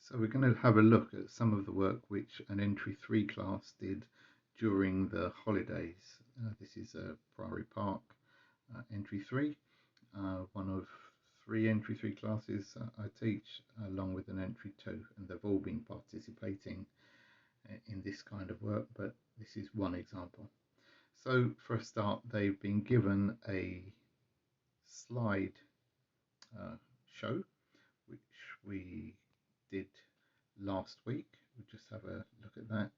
So we're going to have a look at some of the work which an Entry 3 class did during the holidays. This is a Priory Park Entry 3, one of 3 Entry 3 classes I teach, along with an Entry 2, and they've all been participating in this kind of work, but this is one example. So for a start, they've been given a slide show, which we did last week. We'll just have a look at that.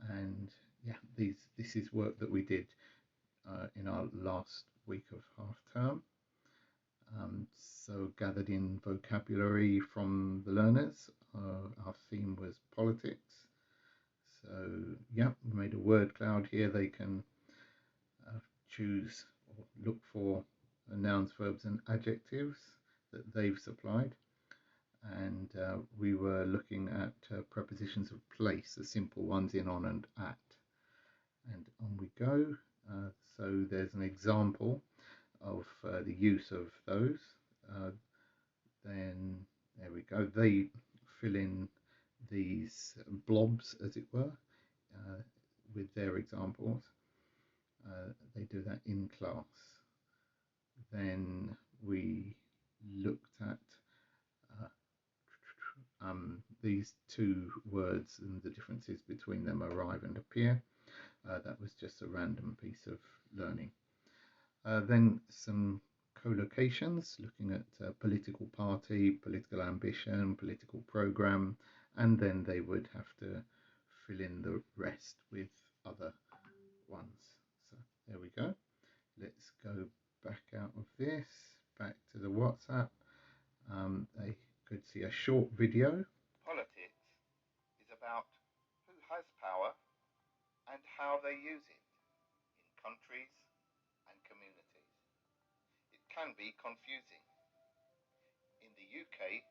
And yeah, this is work that we did in our last week of half term. So gathered in vocabulary from the learners. Our theme was politics. So yeah, we made a word cloud here. They can choose or look for nouns, verbs and adjectives that they've supplied. And we were looking at prepositions of place, the simple ones in, on and at. And on we go. So there's an example of the use of those. Then there we go. They fill in these blobs, as it were, with their examples. They do that in class. Then we looked at these two words and the differences between them, arrive and appear. That was just a random piece of learning. Then some collocations, looking at political party, political ambition, political program, and then they would have to fill in the rest with other ones. So there we go. Let's go back out of this, back to the WhatsApp. They could see a short video. Politics is about who has power and how they use it in countries and communities. It can be confusing. In the UK,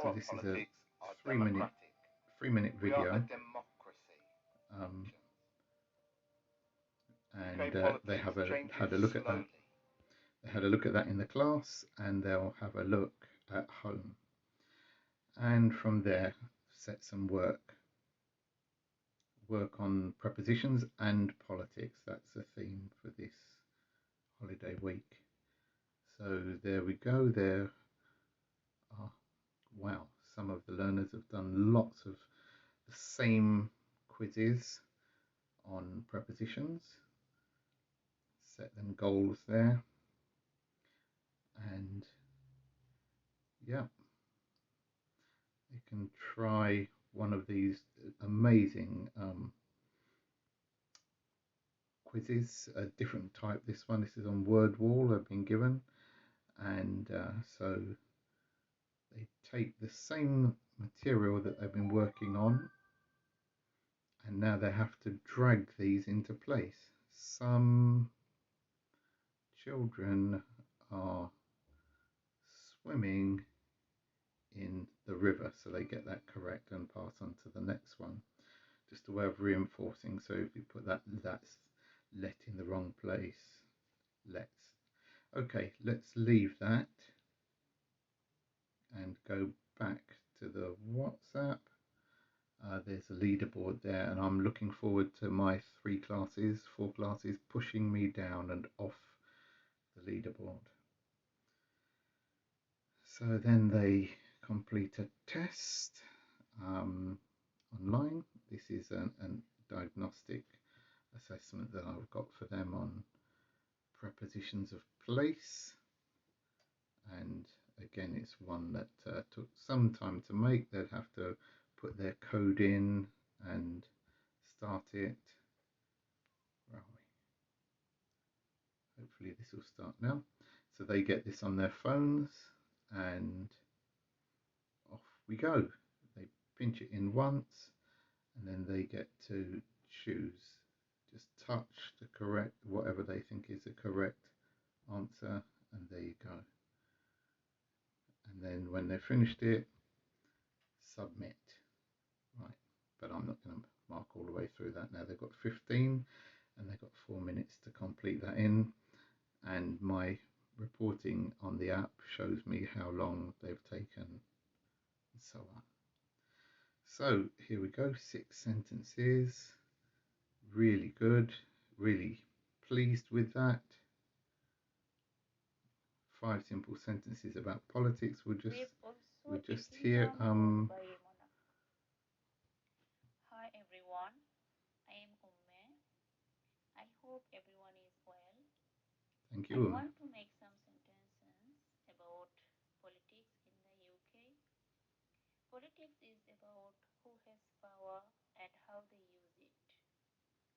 So our this politics is a are three-minute democratic. We are video. a democracy. And they UK have politics had a changes look at that. slowly. They had a look at that in the class, and they'll have a look at home. And from there, set some work on prepositions and politics. That's the theme for this holiday week. So there we go. There are, wow, some of the learners have done lots of the same quizzes on prepositions. Set them goals there. And yeah, you can try one of these amazing quizzes, a different type. This is on Wordwall. I've been given, and so they take the same material that they've been working on, and now they have to drag these into place. Some children are swimming in the river, so they get that correct and pass on to the next one. Just a way of reinforcing. So if you put that, that's let in the wrong place. Okay, let's leave that and go back to the WhatsApp. There's a leaderboard there, and I'm looking forward to my 4 classes pushing me down and off the leaderboard. So then they complete a test online. This is a diagnostic assessment that I've got for them on prepositions of place, and again it's one that took some time to make. They'd have to put their code in and start it. Where are we? Hopefully this will start now. So they get this on their phones, and off we go. They pinch it in once, and then they get to choose. Just touch the correct, whatever they think is the correct answer, and there you go. And then when they've finished it, submit. Right, but I'm not going to mark all the way through that now. They've got 15 and they've got 4 minutes to complete that in, and my reporting on the app shows me how long they've taken and so on. So here we go, 6 sentences, really good, really pleased with that. 5 simple sentences about politics. We're just here. Hi everyone, I am Umme. I hope everyone is well. Thank I you. want to make some sentences about politics in the UK. Politics is about who has power and how they use it.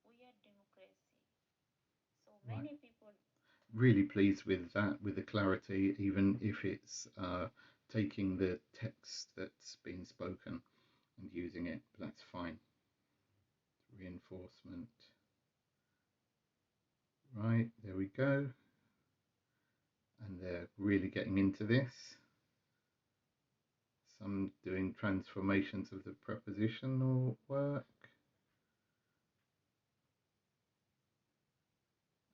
We are democracy. So many people. Really pleased with that, with the clarity, even if it's taking the text that's been spoken and using it, but that's fine. Reinforcement. Right, there we go. And they're really getting into this. Some doing transformations of the prepositional work.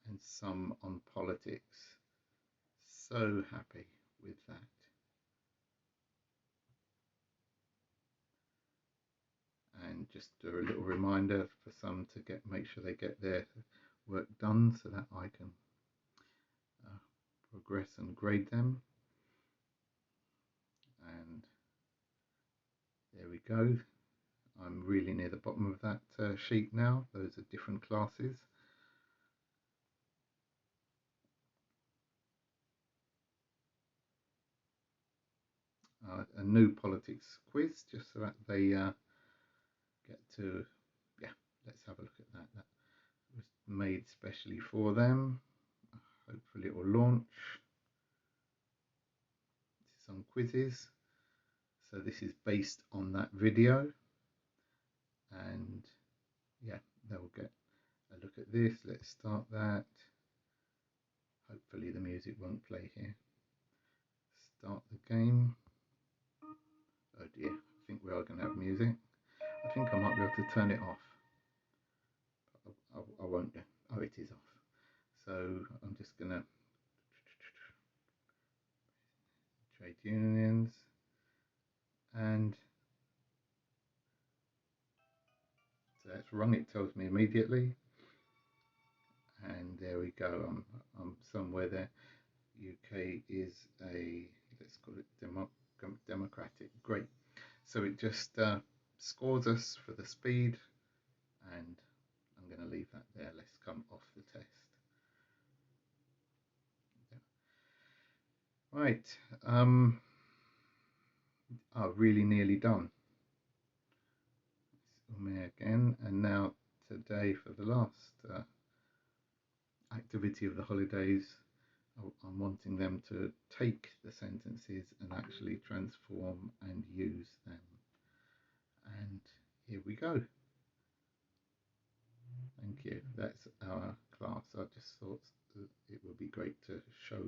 And some on politics. So happy with that. And just do a little reminder for some to make sure they get their work done so that I can progress and grade them. And there we go. I'm really near the bottom of that sheet now. Those are different classes. A new politics quiz, just so that they get to, let's have a look at that. That was made specially for them. Hopefully it will launch. This is on quizzes. So this is based on that video. And yeah, they'll get a look at this. Let's start that. Hopefully the music won't play here. Start the game. Oh dear, I think we are going to have music. I think I might be able to turn it off. I won't do. Oh, it is off. So I'm just going to trade unions and so that's rung. It tells me immediately. And there we go. I'm somewhere there. UK is a, let's call it democratic. Great. So it just scores us for the speed, and I'm going to leave that there. Let's come off the test. Right. Really nearly done. Again, and now today for the last activity of the holidays, I'm wanting them to take the sentences and actually transform and use them. And here we go. Thank you. That's our class. I just thought it would be great to show